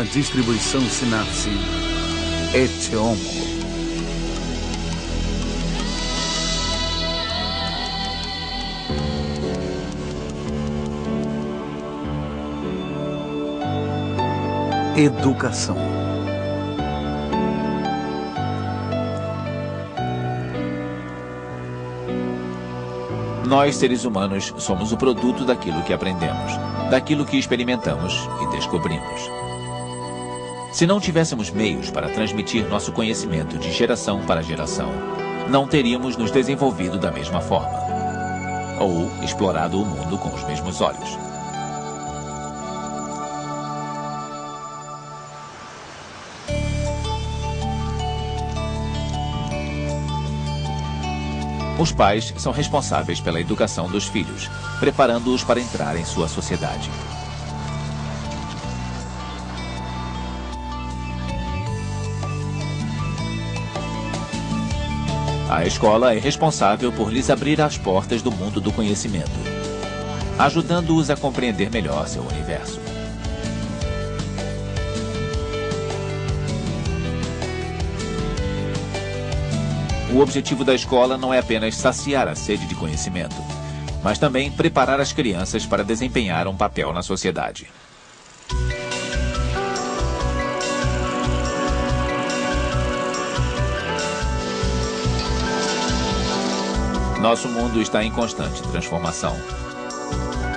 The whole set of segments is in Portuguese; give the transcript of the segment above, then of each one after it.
A distribuição sinapse et homo. Educação. Nós, seres humanos, somos o produto daquilo que aprendemos, daquilo que experimentamos e descobrimos. Se não tivéssemos meios para transmitir nosso conhecimento de geração para geração, não teríamos nos desenvolvido da mesma forma, ou explorado o mundo com os mesmos olhos. Os pais são responsáveis pela educação dos filhos, preparando-os para entrar em sua sociedade. A escola é responsável por lhes abrir as portas do mundo do conhecimento, ajudando-os a compreender melhor seu universo. O objetivo da escola não é apenas saciar a sede de conhecimento, mas também preparar as crianças para desempenhar um papel na sociedade. Nosso mundo está em constante transformação.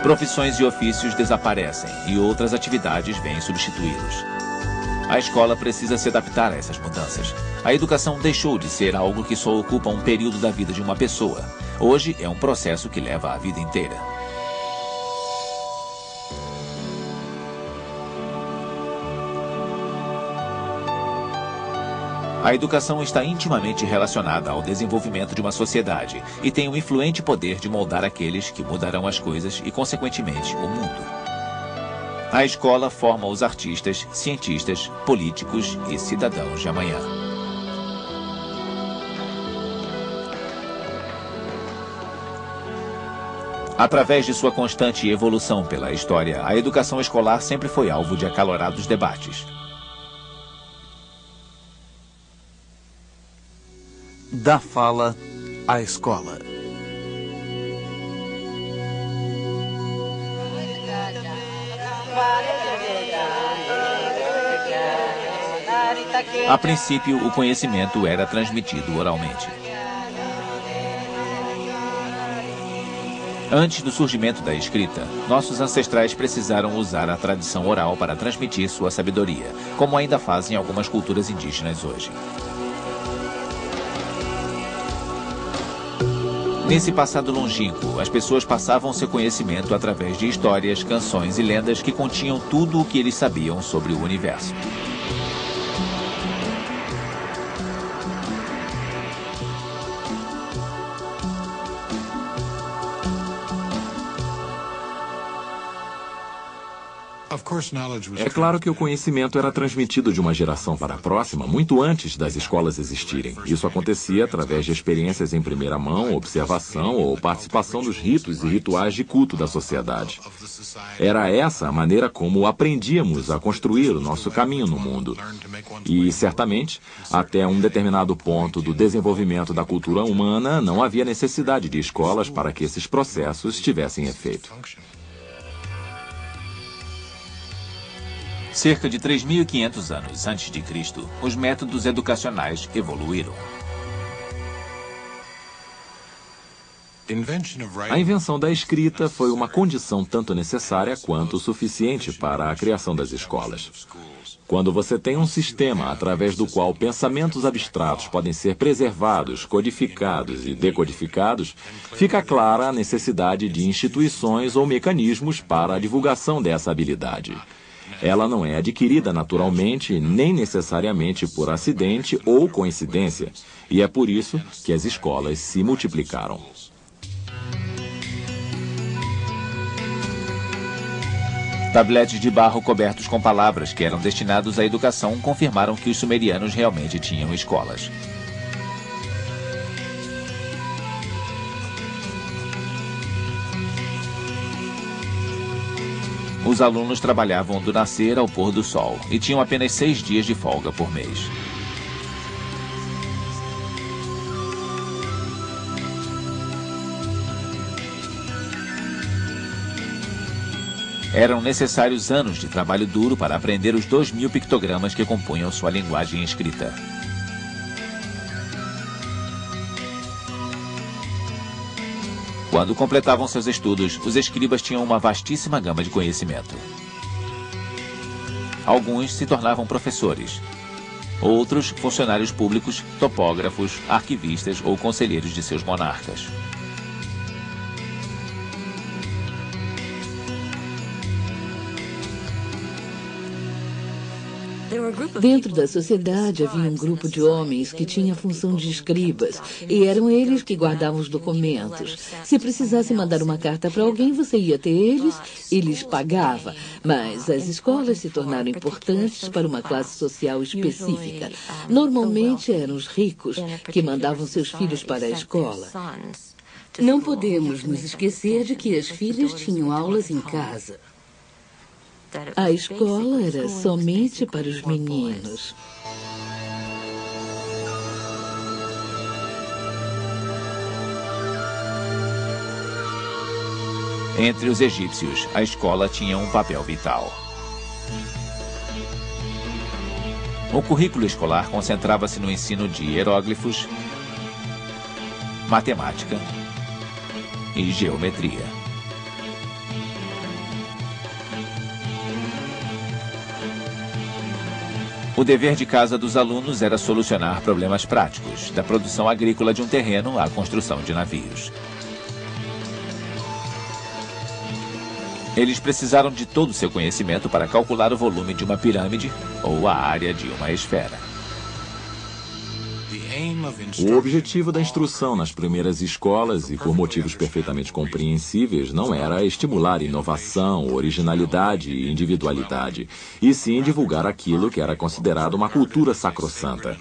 Profissões e ofícios desaparecem e outras atividades vêm substituí-los. A escola precisa se adaptar a essas mudanças. A educação deixou de ser algo que só ocupa um período da vida de uma pessoa. Hoje é um processo que leva a vida inteira. A educação está intimamente relacionada ao desenvolvimento de uma sociedade e tem um influente poder de moldar aqueles que mudarão as coisas e, consequentemente, o mundo. A escola forma os artistas, cientistas, políticos e cidadãos de amanhã. Através de sua constante evolução pela história, a educação escolar sempre foi alvo de acalorados debates. Da fala à escola. A princípio, o conhecimento era transmitido oralmente. Antes do surgimento da escrita, nossos ancestrais precisaram usar a tradição oral para transmitir sua sabedoria, como ainda fazem algumas culturas indígenas hoje. Nesse passado longínquo, as pessoas passavam seu conhecimento através de histórias, canções e lendas que continham tudo o que eles sabiam sobre o universo. É claro que o conhecimento era transmitido de uma geração para a próxima muito antes das escolas existirem. Isso acontecia através de experiências em primeira mão, observação ou participação dos ritos e rituais de culto da sociedade. Era essa a maneira como aprendíamos a construir o nosso caminho no mundo. E, certamente, até um determinado ponto do desenvolvimento da cultura humana, não havia necessidade de escolas para que esses processos tivessem efeito. Cerca de 3.500 anos antes de Cristo, os métodos educacionais evoluíram. A invenção da escrita foi uma condição tanto necessária quanto suficiente para a criação das escolas. Quando você tem um sistema através do qual pensamentos abstratos podem ser preservados, codificados e decodificados, fica clara a necessidade de instituições ou mecanismos para a divulgação dessa habilidade. Ela não é adquirida naturalmente, nem necessariamente por acidente ou coincidência, e é por isso que as escolas se multiplicaram. Tabletes de barro cobertos com palavras que eram destinados à educação confirmaram que os sumerianos realmente tinham escolas. Os alunos trabalhavam do nascer ao pôr do sol e tinham apenas 6 dias de folga por mês. Eram necessários anos de trabalho duro para aprender os 2.000 pictogramas que compunham sua linguagem escrita. Quando completavam seus estudos, os escribas tinham uma vastíssima gama de conhecimento. Alguns se tornavam professores. Outros, funcionários públicos, topógrafos, arquivistas ou conselheiros de seus monarcas. Dentro da sociedade havia um grupo de homens que tinha a função de escribas, e eram eles que guardavam os documentos. Se precisasse mandar uma carta para alguém, você ia até eles e lhes pagava. Mas as escolas se tornaram importantes para uma classe social específica. Normalmente eram os ricos que mandavam seus filhos para a escola. Não podemos nos esquecer de que as filhas tinham aulas em casa. A escola era somente para os meninos. Entre os egípcios, a escola tinha um papel vital. O currículo escolar concentrava-se no ensino de hieróglifos, matemática e geometria. O dever de casa dos alunos era solucionar problemas práticos, da produção agrícola de um terreno à construção de navios. Eles precisaram de todo o seu conhecimento para calcular o volume de uma pirâmide ou a área de uma esfera. O objetivo da instrução nas primeiras escolas, e por motivos perfeitamente compreensíveis, não era estimular inovação, originalidade e individualidade, e sim divulgar aquilo que era considerado uma cultura sacrossanta.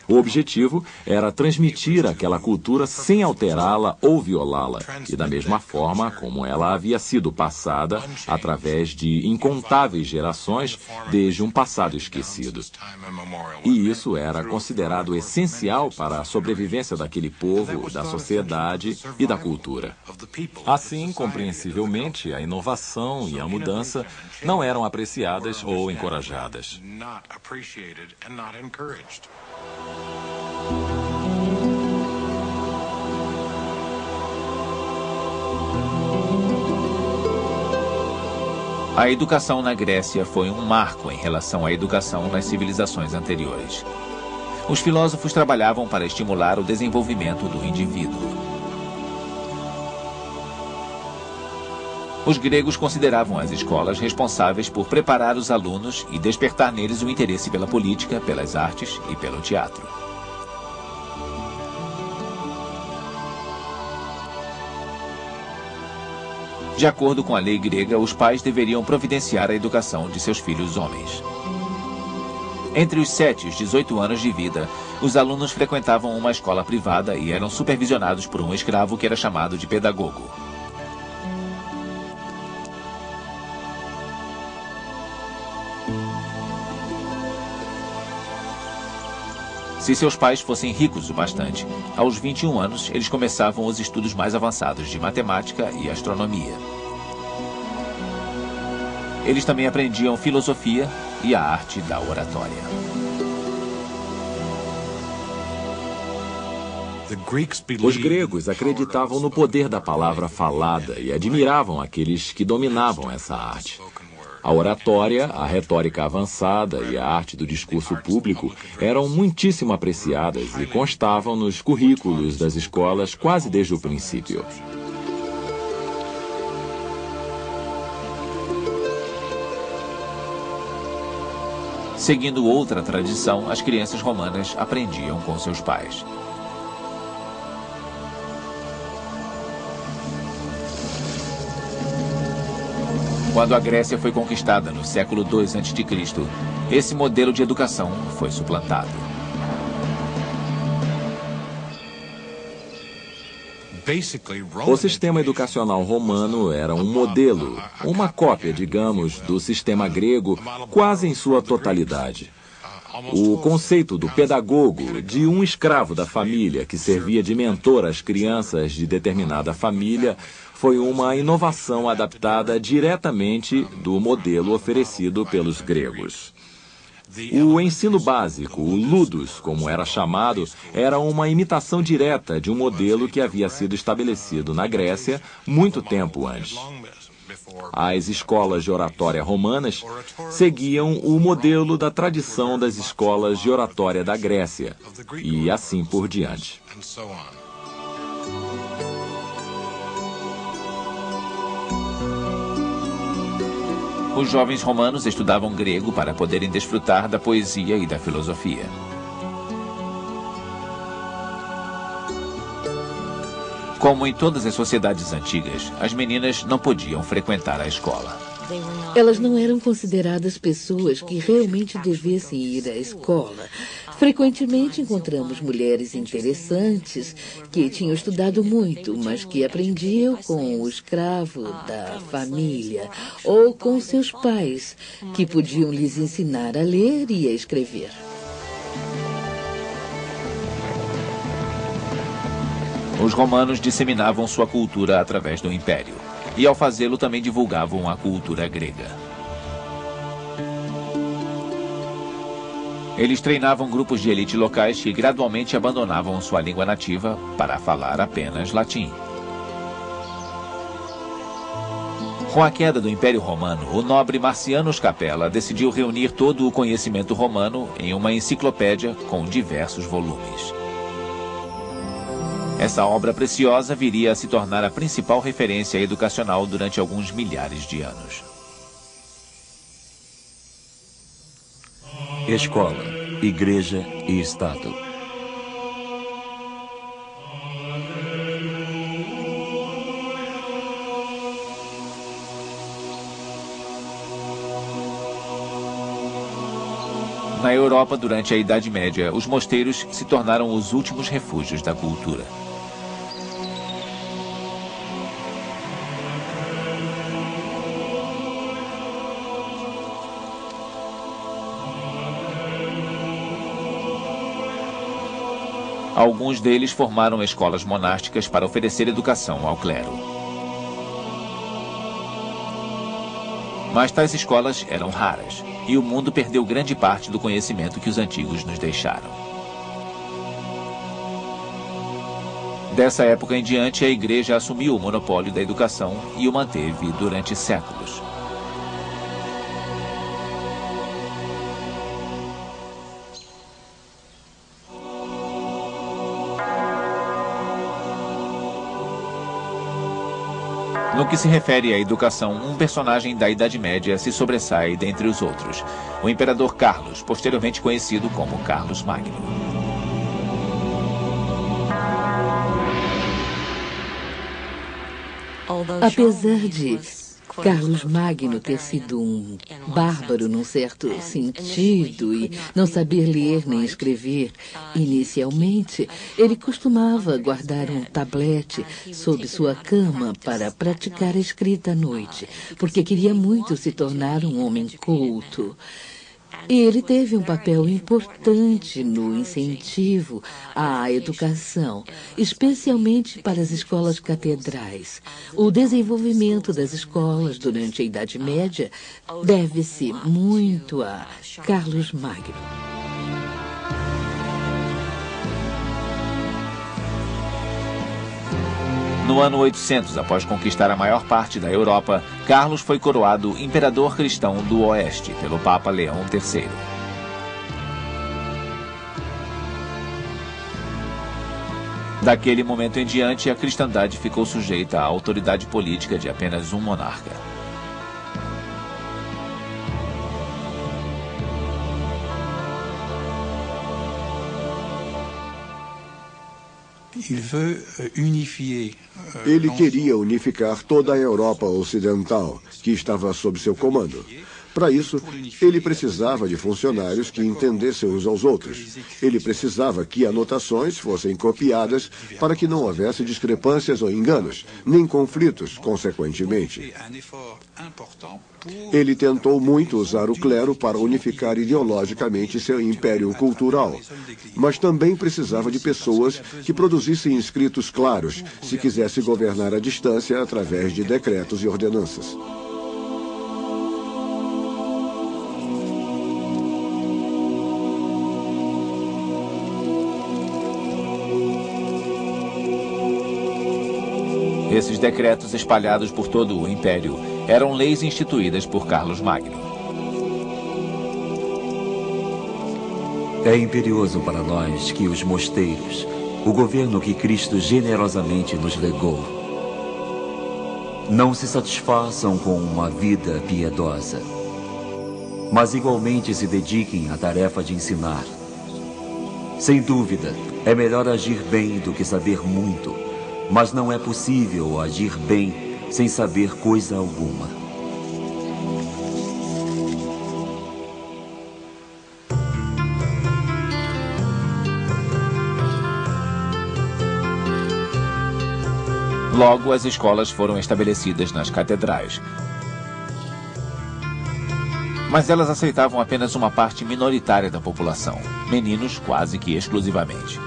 O objetivo era transmitir aquela cultura sem alterá-la ou violá-la, e da mesma forma como ela havia sido passada através de incontáveis gerações desde um passado esquecido. E isso era considerado essencial para a sobrevivência daquele povo, da sociedade e da cultura. Assim, compreensivelmente, a inovação e a mudança não eram apreciadas ou encorajadas. A educação na Grécia foi um marco em relação à educação nas civilizações anteriores. Os filósofos trabalhavam para estimular o desenvolvimento do indivíduo. Os gregos consideravam as escolas responsáveis por preparar os alunos e despertar neles o interesse pela política, pelas artes e pelo teatro. De acordo com a lei grega, os pais deveriam providenciar a educação de seus filhos homens. Entre os 7 e os 18 anos de vida, os alunos frequentavam uma escola privada e eram supervisionados por um escravo que era chamado de pedagogo. Se seus pais fossem ricos o bastante, aos 21 anos eles começavam os estudos mais avançados de matemática e astronomia. Eles também aprendiam filosofia e a arte da oratória. Os gregos acreditavam no poder da palavra falada e admiravam aqueles que dominavam essa arte. A oratória, a retórica avançada e a arte do discurso público eram muitíssimo apreciadas e constavam nos currículos das escolas quase desde o princípio. Seguindo outra tradição, as crianças romanas aprendiam com seus pais. Quando a Grécia foi conquistada no século II a.C., esse modelo de educação foi suplantado. O sistema educacional romano era um modelo, uma cópia, digamos, do sistema grego, quase em sua totalidade. O conceito do pedagogo, de um escravo da família que servia de mentor às crianças de determinada família, foi uma inovação adaptada diretamente do modelo oferecido pelos gregos. O ensino básico, o ludus, como era chamado, era uma imitação direta de um modelo que havia sido estabelecido na Grécia muito tempo antes. As escolas de oratória romanas seguiam o modelo da tradição das escolas de oratória da Grécia, e assim por diante. Os jovens romanos estudavam grego para poderem desfrutar da poesia e da filosofia. Como em todas as sociedades antigas, as meninas não podiam frequentar a escola. Elas não eram consideradas pessoas que realmente devessem ir à escola. Frequentemente encontramos mulheres interessantes que tinham estudado muito, mas que aprendiam com o escravo da família ou com seus pais, que podiam lhes ensinar a ler e a escrever. Os romanos disseminavam sua cultura através do império, e ao fazê-lo também divulgavam a cultura grega. Eles treinavam grupos de elite locais que gradualmente abandonavam sua língua nativa para falar apenas latim. Com a queda do Império Romano, o nobre Marcianus Capella decidiu reunir todo o conhecimento romano em uma enciclopédia com diversos volumes. Essa obra preciosa viria a se tornar a principal referência educacional durante alguns milhares de anos. Escola, Igreja e Estado. Na Europa, durante a Idade Média, os mosteiros se tornaram os últimos refúgios da cultura. Alguns deles formaram escolas monásticas para oferecer educação ao clero. Mas tais escolas eram raras, e o mundo perdeu grande parte do conhecimento que os antigos nos deixaram. Dessa época em diante, a Igreja assumiu o monopólio da educação e o manteve durante séculos. No que se refere à educação, um personagem da Idade Média se sobressai dentre os outros, o imperador Carlos, posteriormente conhecido como Carlos Magno. Apesar de Carlos Magno ter sido um bárbaro num certo sentido e não saber ler nem escrever, inicialmente, ele costumava guardar um tablete sob sua cama para praticar a escrita à noite, porque queria muito se tornar um homem culto. E ele teve um papel importante no incentivo à educação, especialmente para as escolas catedrais. O desenvolvimento das escolas durante a Idade Média deve-se muito a Carlos Magno. No ano 800, após conquistar a maior parte da Europa, Carlos foi coroado imperador cristão do Oeste pelo Papa Leão III. Daquele momento em diante, a cristandade ficou sujeita à autoridade política de apenas um monarca. Ele queria unificar toda a Europa Ocidental, que estava sob seu comando. Para isso, ele precisava de funcionários que entendessem uns aos outros. Ele precisava que anotações fossem copiadas para que não houvesse discrepâncias ou enganos, nem conflitos, consequentemente. Ele tentou muito usar o clero para unificar ideologicamente seu império cultural, mas também precisava de pessoas que produzissem escritos claros, se quisesse governar à distância através de decretos e ordenanças. Esses decretos espalhados por todo o império eram leis instituídas por Carlos Magno. É imperioso para nós que os mosteiros, o governo que Cristo generosamente nos legou, não se satisfaçam com uma vida piedosa, mas igualmente se dediquem à tarefa de ensinar. Sem dúvida, é melhor agir bem do que saber muito, mas não é possível agir bem sem saber coisa alguma. Logo, as escolas foram estabelecidas nas catedrais. Mas elas aceitavam apenas uma parte minoritária da população, meninos quase que exclusivamente.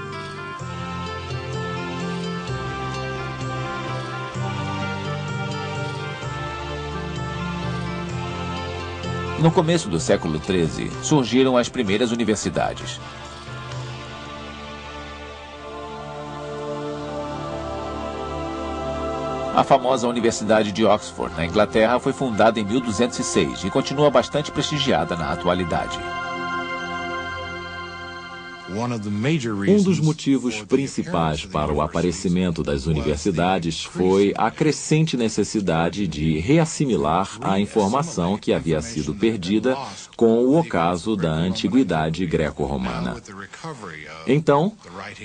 No começo do século XIII, surgiram as primeiras universidades. A famosa Universidade de Oxford, na Inglaterra, foi fundada em 1206 e continua bastante prestigiada na atualidade. Um dos motivos principais para o aparecimento das universidades foi a crescente necessidade de reassimilar a informação que havia sido perdida com o ocaso da antiguidade greco-romana. Então,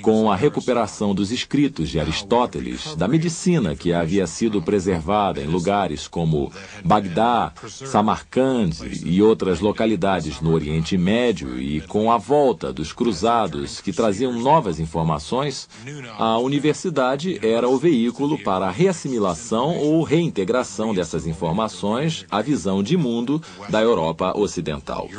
com a recuperação dos escritos de Aristóteles, da medicina que havia sido preservada em lugares como Bagdá, Samarcande e outras localidades no Oriente Médio, e com a volta dos cruzados que traziam novas informações, a universidade era o veículo para a reassimilação ou reintegração dessas informações à visão de mundo da Europa Ocidental.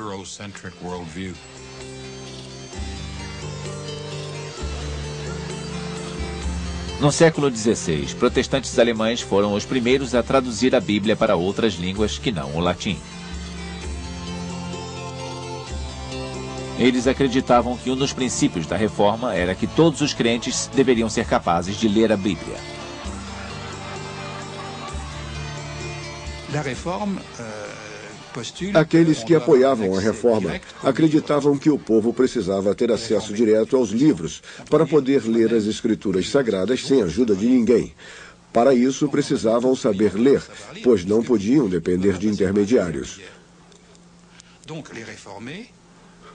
No século XVI, protestantes alemães foram os primeiros a traduzir a Bíblia para outras línguas que não o latim. Eles acreditavam que um dos princípios da reforma era que todos os crentes deveriam ser capazes de ler a Bíblia. Aqueles que apoiavam a reforma acreditavam que o povo precisava ter acesso direto aos livros para poder ler as escrituras sagradas sem ajuda de ninguém. Para isso, precisavam saber ler, pois não podiam depender de intermediários.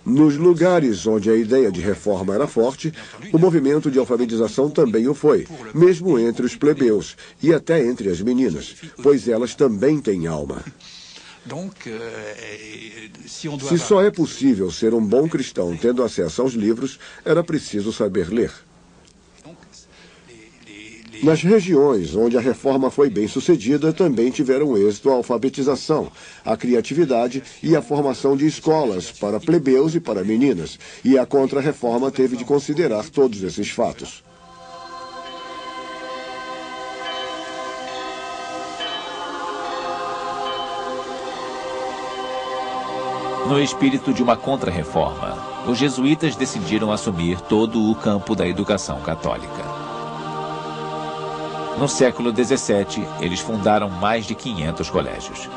Nos lugares onde a ideia de reforma era forte, o movimento de alfabetização também o foi, mesmo entre os plebeus e até entre as meninas, pois elas também têm alma. Se só é possível ser um bom cristão tendo acesso aos livros, era preciso saber ler. Nas regiões onde a reforma foi bem sucedida, também tiveram êxito a alfabetização, a criatividade e a formação de escolas para plebeus e para meninas, e a Contra-Reforma teve de considerar todos esses fatos. No espírito de uma Contra-Reforma, os jesuítas decidiram assumir todo o campo da educação católica. No século XVII, eles fundaram mais de 500 colégios.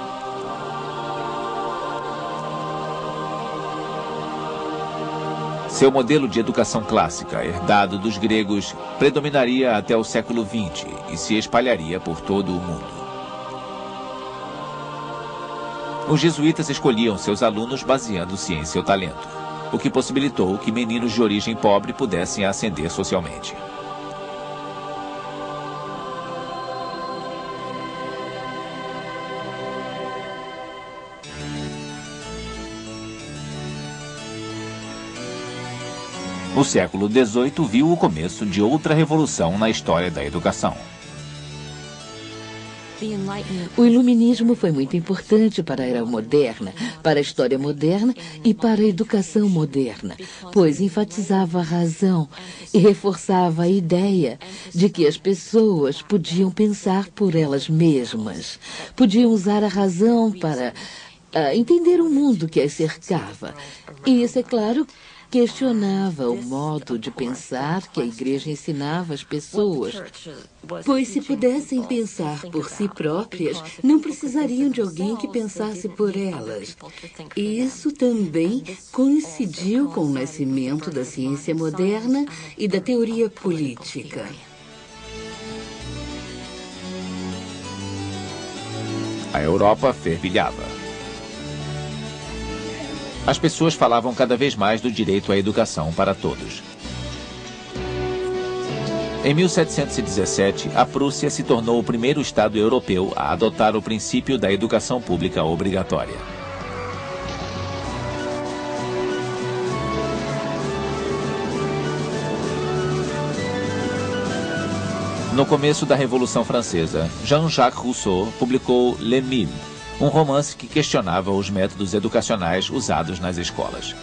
Seu modelo de educação clássica, herdado dos gregos, predominaria até o século XX e se espalharia por todo o mundo. Os jesuítas escolhiam seus alunos baseando-se em seu talento, o que possibilitou que meninos de origem pobre pudessem ascender socialmente. O século XVIII viu o começo de outra revolução na história da educação. O iluminismo foi muito importante para a era moderna, para a história moderna e para a educação moderna, pois enfatizava a razão e reforçava a ideia de que as pessoas podiam pensar por elas mesmas, podiam usar a razão para entender o mundo que as cercava. E isso, é claro, questionava o modo de pensar que a igreja ensinava às pessoas, pois se pudessem pensar por si próprias, não precisariam de alguém que pensasse por elas. E isso também coincidiu com o nascimento da ciência moderna e da teoria política. A Europa fervilhava. As pessoas falavam cada vez mais do direito à educação para todos. Em 1717, a Prússia se tornou o primeiro Estado europeu a adotar o princípio da educação pública obrigatória. No começo da Revolução Francesa, Jean-Jacques Rousseau publicou Les Mille, um romance que questionava os métodos educacionais usados nas escolas.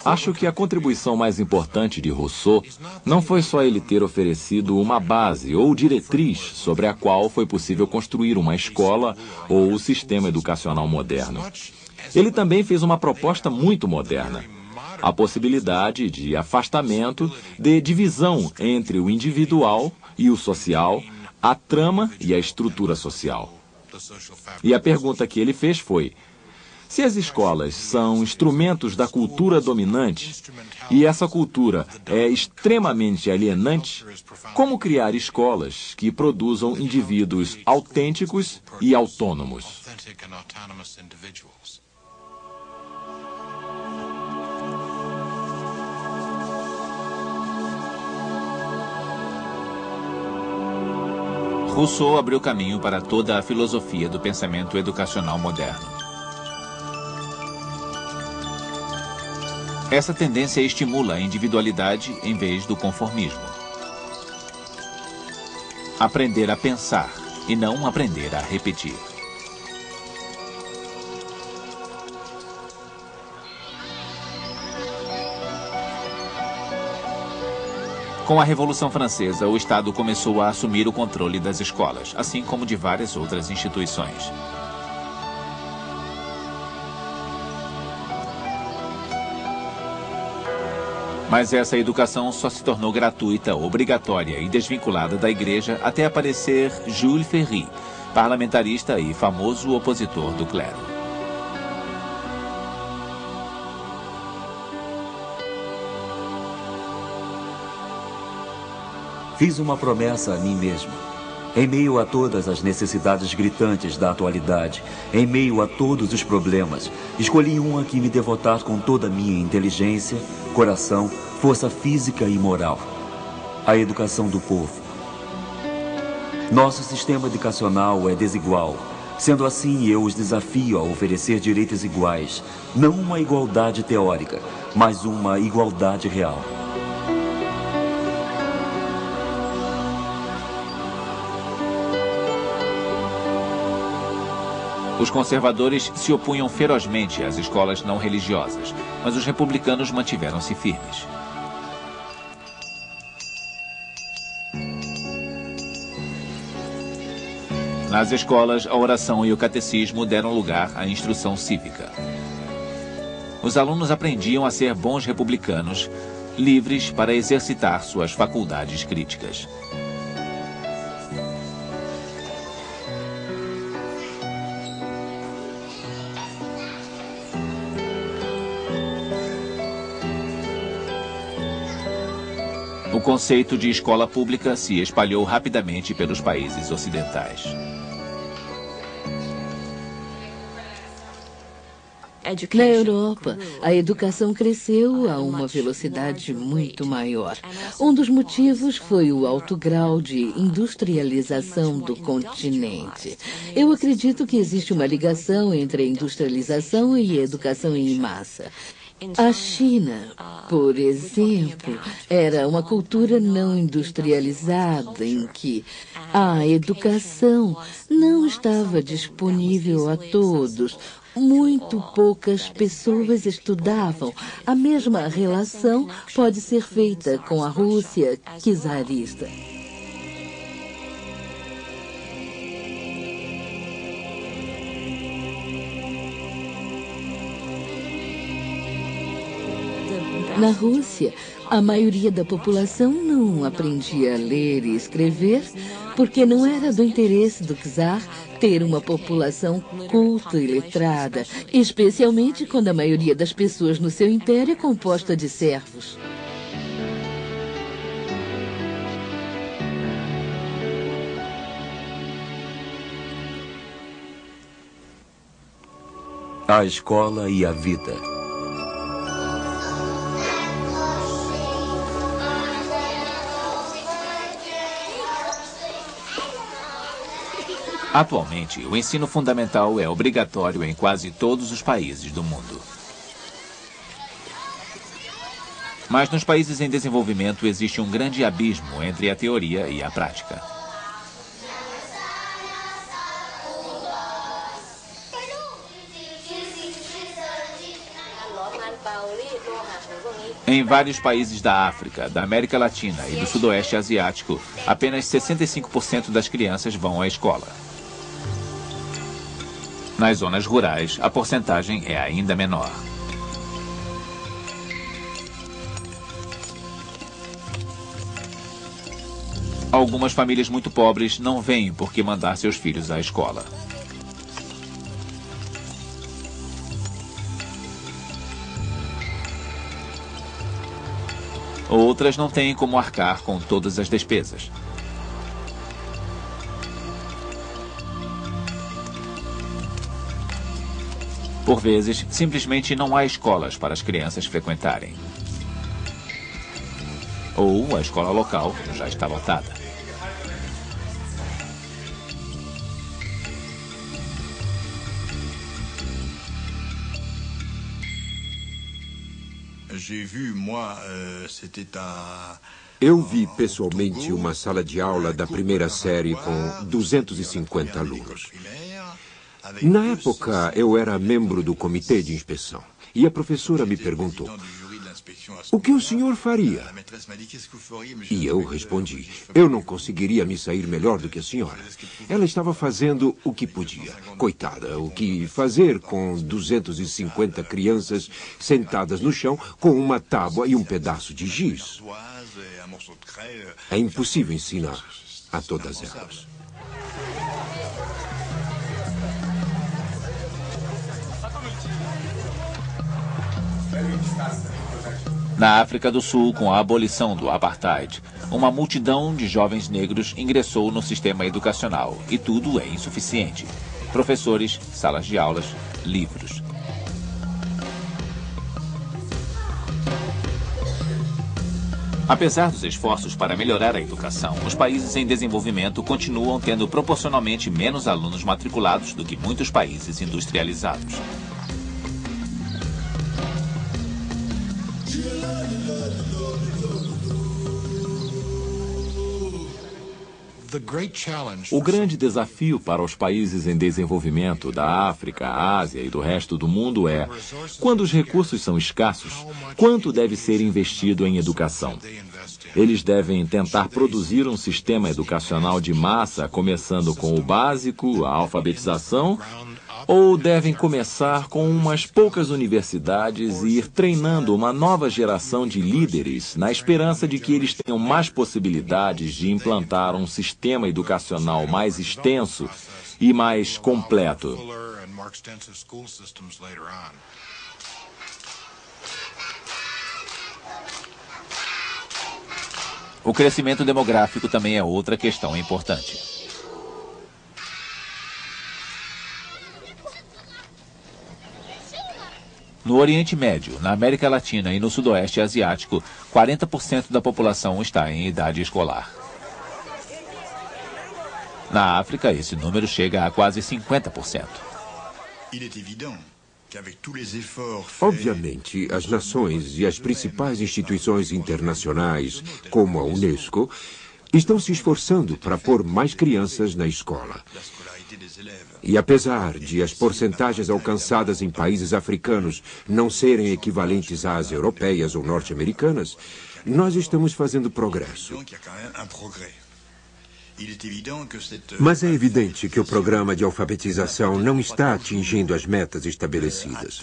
Acho que a contribuição mais importante de Rousseau não foi só ele ter oferecido uma base ou diretriz sobre a qual foi possível construir uma escola ou o sistema educacional moderno. Ele também fez uma proposta muito moderna: a possibilidade de afastamento, de divisão entre o individual e o social, a trama e a estrutura social. E a pergunta que ele fez foi: se as escolas são instrumentos da cultura dominante e essa cultura é extremamente alienante, como criar escolas que produzam indivíduos autênticos e autônomos? Rousseau abriu caminho para toda a filosofia do pensamento educacional moderno. Essa tendência estimula a individualidade em vez do conformismo. Aprender a pensar e não aprender a repetir. Com a Revolução Francesa, o Estado começou a assumir o controle das escolas, assim como de várias outras instituições. Mas essa educação só se tornou gratuita, obrigatória e desvinculada da Igreja até aparecer Jules Ferry, parlamentarista e famoso opositor do clero. Fiz uma promessa a mim mesmo. Em meio a todas as necessidades gritantes da atualidade, em meio a todos os problemas, escolhi uma que me devotar com toda a minha inteligência, coração, força física e moral: a educação do povo. Nosso sistema educacional é desigual. Sendo assim, eu os desafio a oferecer direitos iguais, não uma igualdade teórica, mas uma igualdade real. Os conservadores se opunham ferozmente às escolas não religiosas, mas os republicanos mantiveram-se firmes. Nas escolas, a oração e o catecismo deram lugar à instrução cívica. Os alunos aprendiam a ser bons republicanos, livres para exercitar suas faculdades críticas. O conceito de escola pública se espalhou rapidamente pelos países ocidentais. Na Europa, a educação cresceu a uma velocidade muito maior. Um dos motivos foi o alto grau de industrialização do continente. Eu acredito que existe uma ligação entre a industrialização e a educação em massa. A China, por exemplo, era uma cultura não industrializada em que a educação não estava disponível a todos. Muito poucas pessoas estudavam. A mesma relação pode ser feita com a Rússia czarista. Na Rússia, a maioria da população não aprendia a ler e escrever porque não era do interesse do czar ter uma população culta e letrada, especialmente quando a maioria das pessoas no seu império é composta de servos. A escola e a vida. Atualmente, o ensino fundamental é obrigatório em quase todos os países do mundo. Mas nos países em desenvolvimento existe um grande abismo entre a teoria e a prática. Em vários países da África, da América Latina e do Sudoeste Asiático, apenas 65% das crianças vão à escola. Nas zonas rurais, a porcentagem é ainda menor. Algumas famílias muito pobres não veem por que mandar seus filhos à escola. Outras não têm como arcar com todas as despesas. Por vezes, simplesmente não há escolas para as crianças frequentarem. Ou a escola local já está lotada. Eu vi pessoalmente uma sala de aula da primeira série com 250 alunos. Na época, eu era membro do comitê de inspeção e a professora me perguntou: "O que o senhor faria?" E eu respondi: "Eu não conseguiria me sair melhor do que a senhora." Ela estava fazendo o que podia. Coitada, o que fazer com 250 crianças sentadas no chão com uma tábua e um pedaço de giz? É impossível ensinar a todas elas. Na África do Sul, com a abolição do apartheid, uma multidão de jovens negros ingressou no sistema educacional e tudo é insuficiente. Professores, salas de aulas, livros. Apesar dos esforços para melhorar a educação, os países em desenvolvimento continuam tendo proporcionalmente menos alunos matriculados do que muitos países industrializados. O grande desafio para os países em desenvolvimento da África, Ásia e do resto do mundo é, quando os recursos são escassos, quanto deve ser investido em educação? Eles devem tentar produzir um sistema educacional de massa, começando com o básico, a alfabetização, ou devem começar com umas poucas universidades e ir treinando uma nova geração de líderes na esperança de que eles tenham mais possibilidades de implantar um sistema educacional mais extenso e mais completo? O crescimento demográfico também é outra questão importante. No Oriente Médio, na América Latina e no Sudoeste Asiático, 40% da população está em idade escolar. Na África, esse número chega a quase 50%. Obviamente, as nações e as principais instituições internacionais, como a Unesco, estão se esforçando para pôr mais crianças na escola. E apesar de as porcentagens alcançadas em países africanos não serem equivalentes às europeias ou norte-americanas, nós estamos fazendo progresso. Mas é evidente que o programa de alfabetização não está atingindo as metas estabelecidas.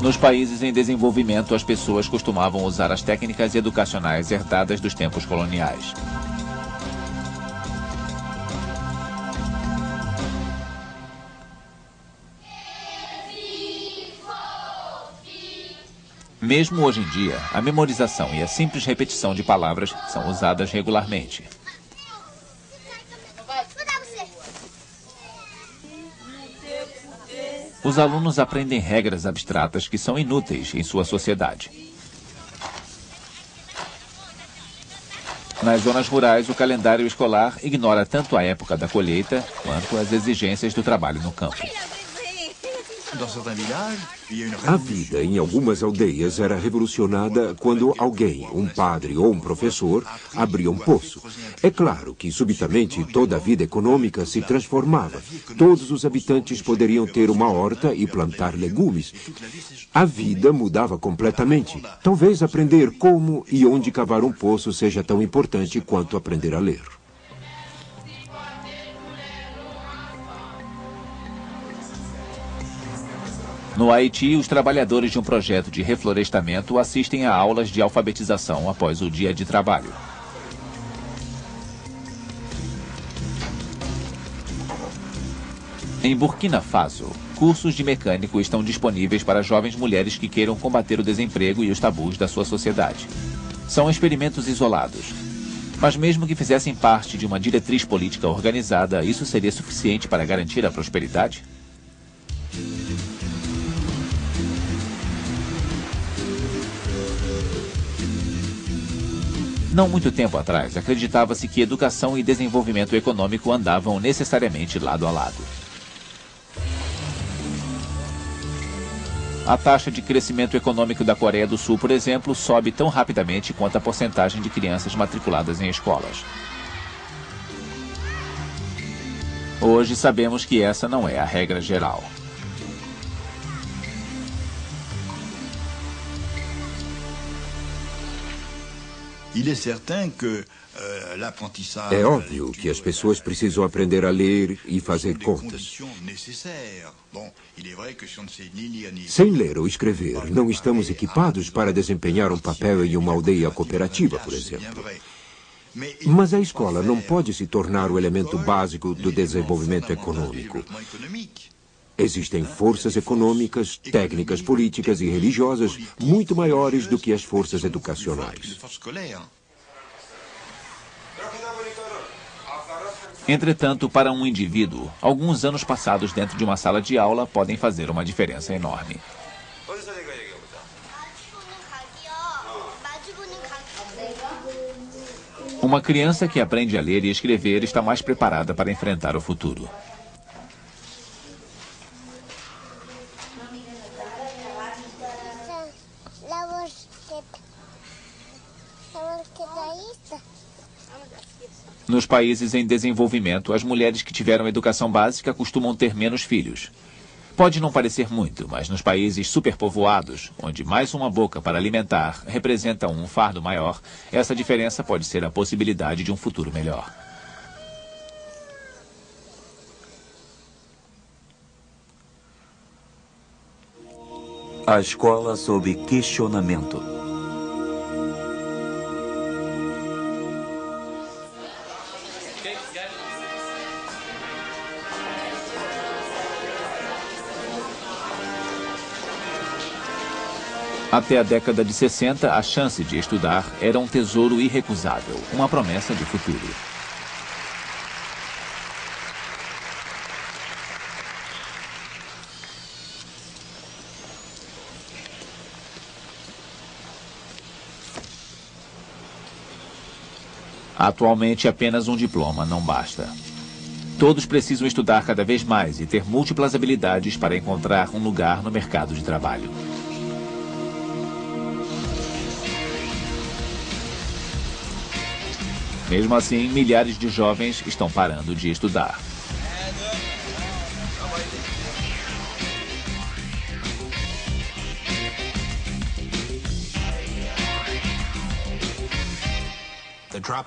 Nos países em desenvolvimento, as pessoas costumavam usar as técnicas educacionais herdadas dos tempos coloniais. Mesmo hoje em dia, a memorização e a simples repetição de palavras são usadas regularmente. Os alunos aprendem regras abstratas que são inúteis em sua sociedade. Nas zonas rurais, o calendário escolar ignora tanto a época da colheita quanto as exigências do trabalho no campo. A vida em algumas aldeias era revolucionada quando alguém, um padre ou um professor, abria um poço. É claro que, subitamente, toda a vida econômica se transformava. Todos os habitantes poderiam ter uma horta e plantar legumes. A vida mudava completamente. Talvez aprender como e onde cavar um poço seja tão importante quanto aprender a ler. No Haiti, os trabalhadores de um projeto de reflorestamento assistem a aulas de alfabetização após o dia de trabalho. Em Burkina Faso, cursos de mecânico estão disponíveis para jovens mulheres que queiram combater o desemprego e os tabus da sua sociedade. São experimentos isolados. Mas mesmo que fizessem parte de uma diretriz política organizada, isso seria suficiente para garantir a prosperidade? Não muito tempo atrás, acreditava-se que educação e desenvolvimento econômico andavam necessariamente lado a lado. A taxa de crescimento econômico da Coreia do Sul, por exemplo, sobe tão rapidamente quanto a porcentagem de crianças matriculadas em escolas. Hoje sabemos que essa não é a regra geral. É óbvio que as pessoas precisam aprender a ler e fazer contas. Sem ler ou escrever, não estamos equipados para desempenhar um papel em uma aldeia cooperativa, por exemplo. Mas a escola não pode se tornar o elemento básico do desenvolvimento econômico. Existem forças econômicas, técnicas políticas e religiosas muito maiores do que as forças educacionais. Entretanto, para um indivíduo, alguns anos passados dentro de uma sala de aula podem fazer uma diferença enorme. Uma criança que aprende a ler e escrever está mais preparada para enfrentar o futuro. Nos países em desenvolvimento, as mulheres que tiveram educação básica costumam ter menos filhos. Pode não parecer muito, mas nos países superpovoados, onde mais uma boca para alimentar representa um fardo maior, essa diferença pode ser a possibilidade de um futuro melhor. A escola sob questionamento. Até a década de 60, a chance de estudar era um tesouro irrecusável, uma promessa de futuro. Atualmente, apenas um diploma não basta. Todos precisam estudar cada vez mais e ter múltiplas habilidades para encontrar um lugar no mercado de trabalho. Mesmo assim, milhares de jovens estão parando de estudar.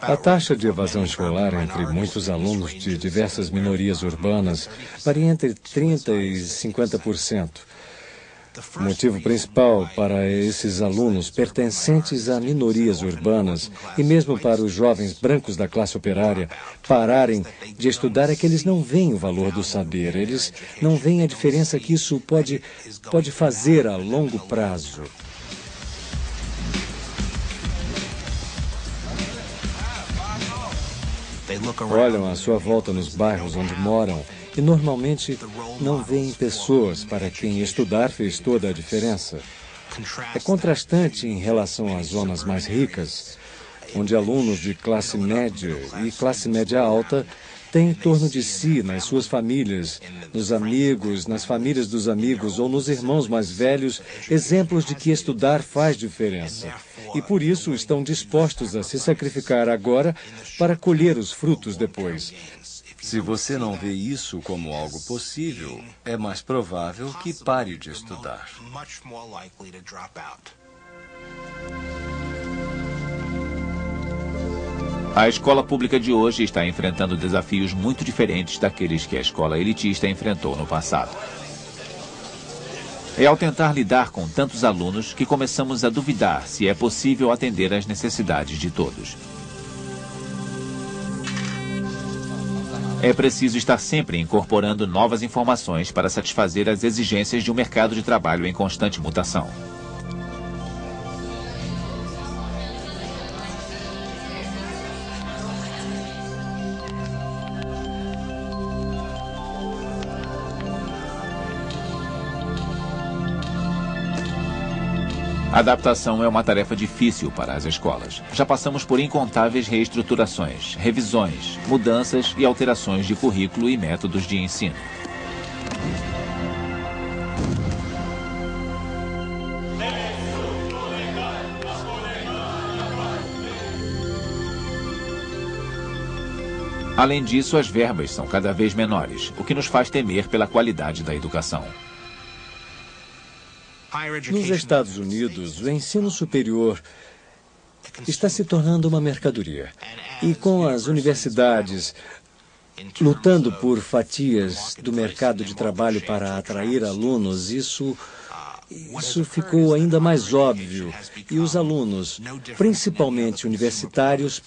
A taxa de evasão escolar entre muitos alunos de diversas minorias urbanas varia entre 30% e 50%. O motivo principal para esses alunos pertencentes a minorias urbanas e mesmo para os jovens brancos da classe operária pararem de estudar é que eles não veem o valor do saber, eles não veem a diferença que isso pode fazer a longo prazo. Olham à sua volta nos bairros onde moram e normalmente não veem pessoas para quem estudar fez toda a diferença. É contrastante em relação às zonas mais ricas, onde alunos de classe média e classe média alta têm em torno de si, nas suas famílias, nos amigos, nas famílias dos amigos ou nos irmãos mais velhos, exemplos de que estudar faz diferença. E por isso estão dispostos a se sacrificar agora para colher os frutos depois. Se você não vê isso como algo possível, é mais provável que pare de estudar. A escola pública de hoje está enfrentando desafios muito diferentes daqueles que a escola elitista enfrentou no passado. É ao tentar lidar com tantos alunos que começamos a duvidar se é possível atender às necessidades de todos. É preciso estar sempre incorporando novas informações para satisfazer as exigências de um mercado de trabalho em constante mutação. A adaptação é uma tarefa difícil para as escolas. Já passamos por incontáveis reestruturações, revisões, mudanças e alterações de currículo e métodos de ensino. Além disso, as verbas são cada vez menores, o que nos faz temer pela qualidade da educação. Nos Estados Unidos, o ensino superior está se tornando uma mercadoria. E com as universidades lutando por fatias do mercado de trabalho para atrair alunos, isso ficou ainda mais óbvio. E os alunos, principalmente universitários,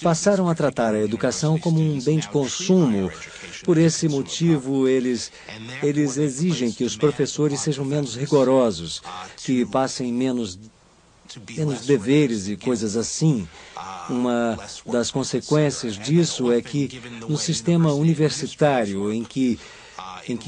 passaram a tratar a educação como um bem de consumo. Por esse motivo, eles exigem que os professores sejam menos rigorosos, que passem menos deveres e coisas assim. Uma das consequências disso é que no sistema universitário, em que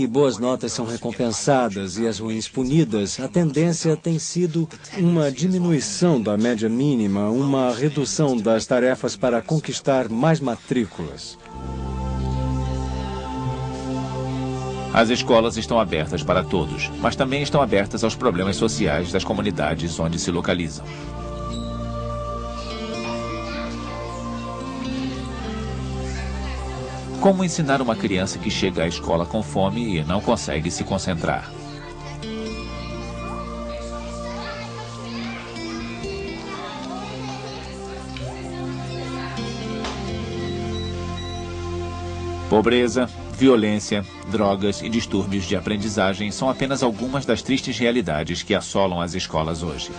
boas notas são recompensadas e as ruins punidas, a tendência tem sido uma diminuição da média mínima, uma redução das tarefas para conquistar mais matrículas. As escolas estão abertas para todos, mas também estão abertas aos problemas sociais das comunidades onde se localizam. Como ensinar uma criança que chega à escola com fome e não consegue se concentrar? Pobreza, violência, drogas e distúrbios de aprendizagem são apenas algumas das tristes realidades que assolam as escolas hoje.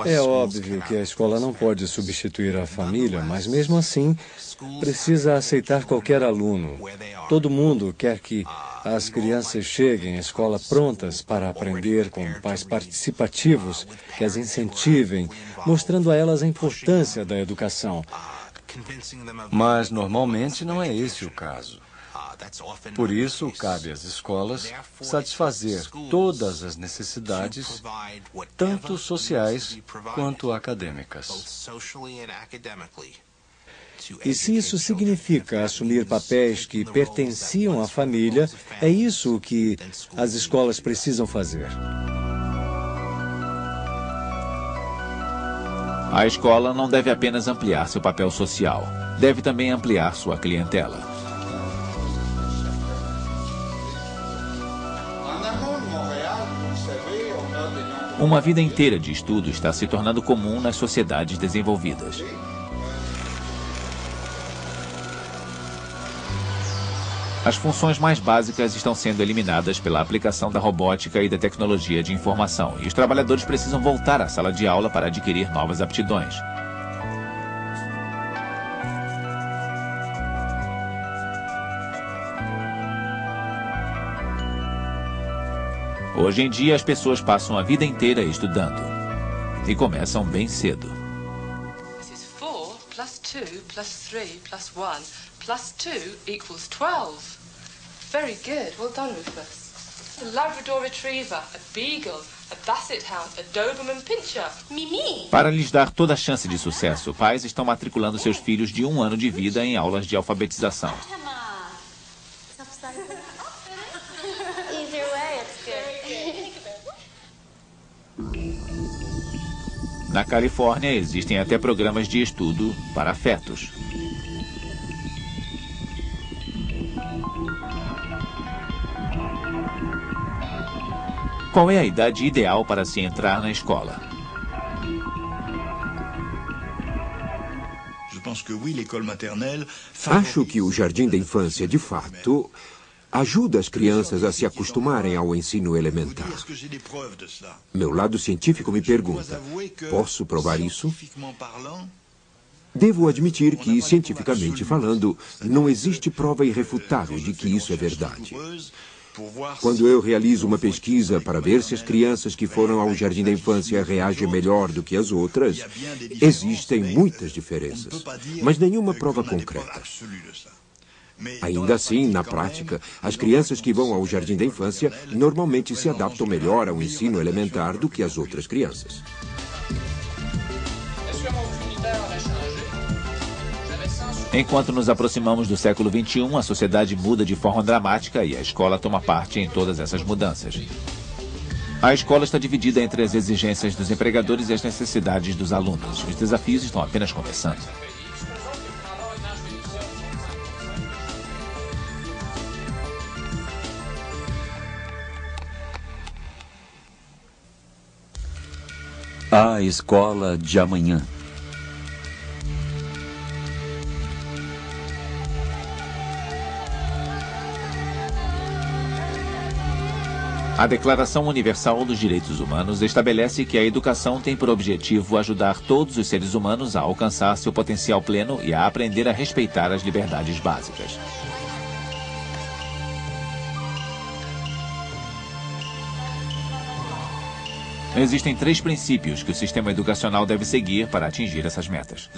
É óbvio que a escola não pode substituir a família, mas mesmo assim precisa aceitar qualquer aluno. Todo mundo quer que as crianças cheguem à escola prontas para aprender, com pais participativos que as incentivem, mostrando a elas a importância da educação. Mas normalmente não é esse o caso. Por isso, cabe às escolas satisfazer todas as necessidades, tanto sociais quanto acadêmicas. E se isso significa assumir papéis que pertenciam à família, é isso que as escolas precisam fazer. A escola não deve apenas ampliar seu papel social, deve também ampliar sua clientela. Uma vida inteira de estudo está se tornando comum nas sociedades desenvolvidas. As funções mais básicas estão sendo eliminadas pela aplicação da robótica e da tecnologia de informação, e os trabalhadores precisam voltar à sala de aula para adquirir novas aptidões. Hoje em dia, as pessoas passam a vida inteira estudando e começam bem cedo. This is 4 plus 2 plus 3 plus 1 plus 2 equals 12. Very good. Well done, Rufus. A Labrador Retriever, a Beagle, a Basset Hound, a Doberman Pinscher. Mimi! Para lhes dar toda a chance de sucesso, pais estão matriculando seus filhos de 1 ano de vida em aulas de alfabetização. Na Califórnia, existem até programas de estudo para fetos. Qual é a idade ideal para se entrar na escola? Acho que o jardim da infância, de fato, ajuda as crianças a se acostumarem ao ensino elementar. Meu lado científico me pergunta, posso provar isso? Devo admitir que, cientificamente falando, não existe prova irrefutável de que isso é verdade. Quando eu realizo uma pesquisa para ver se as crianças que foram ao jardim da infância reagem melhor do que as outras, existem muitas diferenças, mas nenhuma prova concreta. Ainda assim, na prática, as crianças que vão ao jardim da infância normalmente se adaptam melhor ao ensino elementar do que as outras crianças. Enquanto nos aproximamos do século XXI, a sociedade muda de forma dramática e a escola toma parte em todas essas mudanças. A escola está dividida entre as exigências dos empregadores e as necessidades dos alunos. Os desafios estão apenas começando. A escola de amanhã. A Declaração Universal dos Direitos Humanos estabelece que a educação tem por objetivo ajudar todos os seres humanos a alcançar seu potencial pleno e a aprender a respeitar as liberdades básicas. Existem 3 princípios que o sistema educacional deve seguir para atingir essas metas.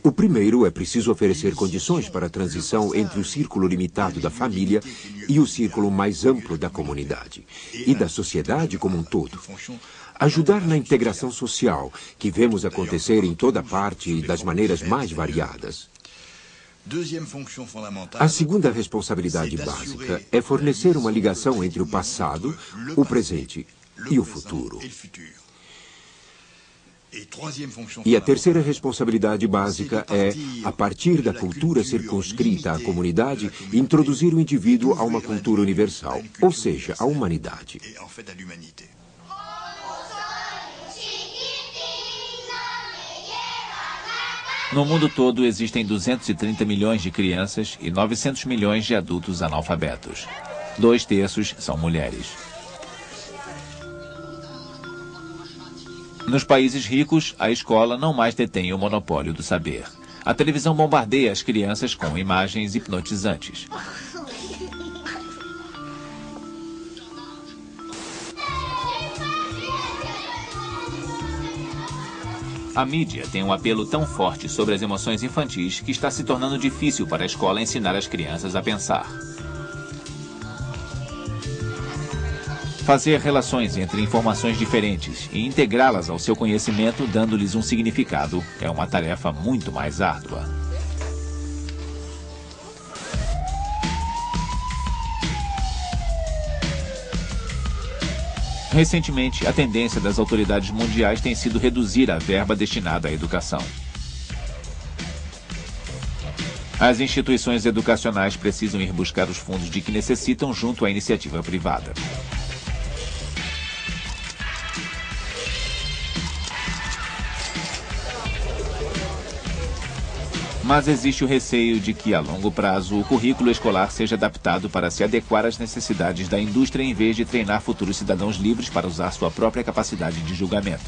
O primeiro é preciso oferecer condições para a transição entre o círculo limitado da família e o círculo mais amplo da comunidade e da sociedade como um todo. Ajudar na integração social, que vemos acontecer em toda parte e das maneiras mais variadas. A segunda responsabilidade básica é fornecer uma ligação entre o passado, o presente e o futuro. E a terceira responsabilidade básica é, a partir da cultura circunscrita à comunidade, introduzir o indivíduo a uma cultura universal, ou seja, a humanidade. No mundo todo, existem 230 milhões de crianças e 900 milhões de adultos analfabetos. 2/3 são mulheres. Nos países ricos, a escola não mais detém o monopólio do saber. A televisão bombardeia as crianças com imagens hipnotizantes. A mídia tem um apelo tão forte sobre as emoções infantis que está se tornando difícil para a escola ensinar as crianças a pensar. Fazer relações entre informações diferentes e integrá-las ao seu conhecimento, dando-lhes um significado, é uma tarefa muito mais árdua. Recentemente, a tendência das autoridades mundiais tem sido reduzir a verba destinada à educação. As instituições educacionais precisam ir buscar os fundos de que necessitam junto à iniciativa privada. Mas existe o receio de que, a longo prazo, o currículo escolar seja adaptado para se adequar às necessidades da indústria em vez de treinar futuros cidadãos livres para usar sua própria capacidade de julgamento.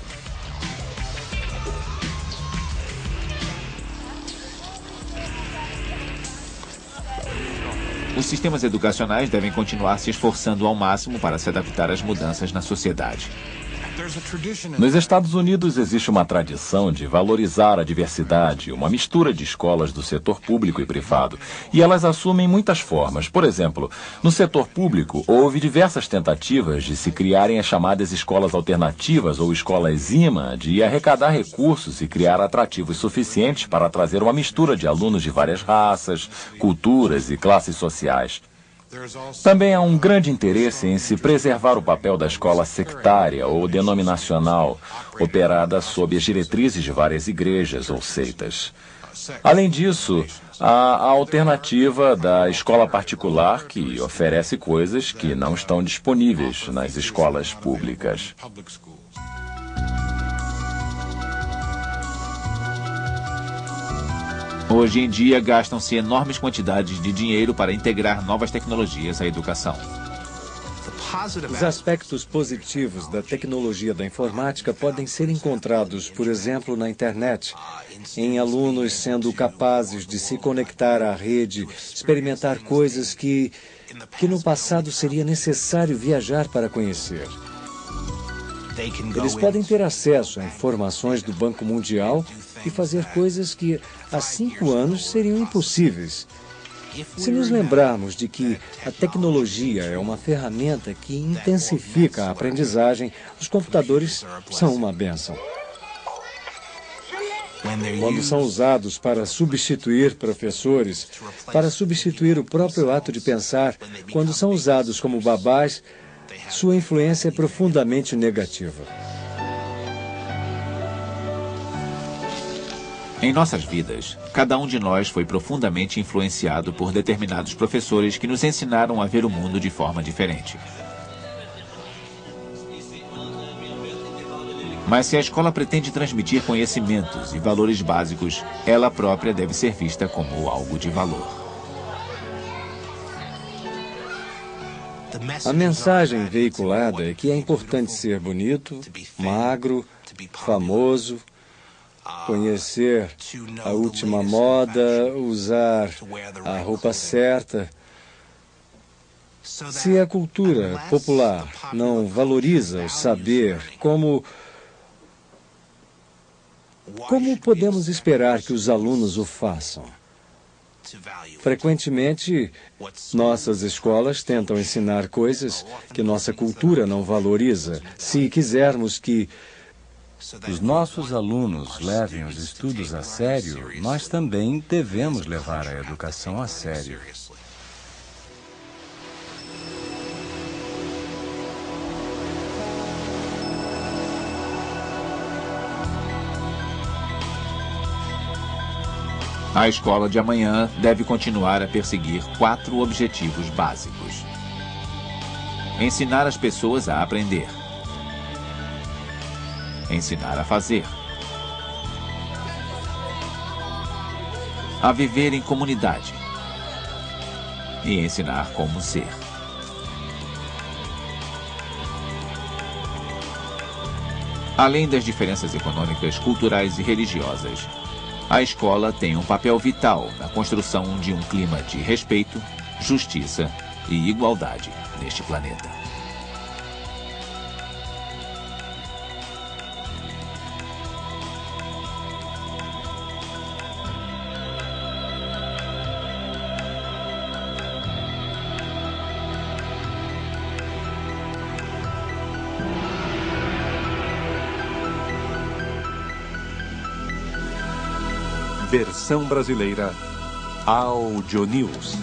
Os sistemas educacionais devem continuar se esforçando ao máximo para se adaptar às mudanças na sociedade. Nos Estados Unidos existe uma tradição de valorizar a diversidade, uma mistura de escolas do setor público e privado. E elas assumem muitas formas. Por exemplo, no setor público, houve diversas tentativas de se criarem as chamadas escolas alternativas ou escolas imã, de arrecadar recursos e criar atrativos suficientes para trazer uma mistura de alunos de várias raças, culturas e classes sociais. Também há um grande interesse em se preservar o papel da escola sectária ou denominacional, operada sob as diretrizes de várias igrejas ou seitas. Além disso, há a alternativa da escola particular, que oferece coisas que não estão disponíveis nas escolas públicas. Hoje em dia, gastam-se enormes quantidades de dinheiro para integrar novas tecnologias à educação. Os aspectos positivos da tecnologia da informática podem ser encontrados, por exemplo, na internet, em alunos sendo capazes de se conectar à rede, experimentar coisas que no passado seria necessário viajar para conhecer. Eles podem ter acesso a informações do Banco Mundial e fazer coisas que há 5 anos seriam impossíveis. Se nos lembrarmos de que a tecnologia é uma ferramenta que intensifica a aprendizagem, os computadores são uma bênção. Quando são usados para substituir professores, para substituir o próprio ato de pensar, quando são usados como babás, sua influência é profundamente negativa. Em nossas vidas, cada um de nós foi profundamente influenciado por determinados professores que nos ensinaram a ver o mundo de forma diferente. Mas se a escola pretende transmitir conhecimentos e valores básicos, ela própria deve ser vista como algo de valor. A mensagem veiculada é que é importante ser bonito, magro, famoso, conhecer a última moda, usar a roupa certa. Se a cultura popular não valoriza o saber, como podemos esperar que os alunos o façam? Frequentemente, nossas escolas tentam ensinar coisas que nossa cultura não valoriza. Se quisermos que os nossos alunos levem os estudos a sério, nós também devemos levar a educação a sério. A escola de amanhã deve continuar a perseguir 4 objetivos básicos. Ensinar as pessoas a aprender. Ensinar a fazer. A viver em comunidade. E ensinar como ser. Além das diferenças econômicas, culturais e religiosas, a escola tem um papel vital na construção de um clima de respeito, justiça e igualdade neste planeta. Versão brasileira Audio News.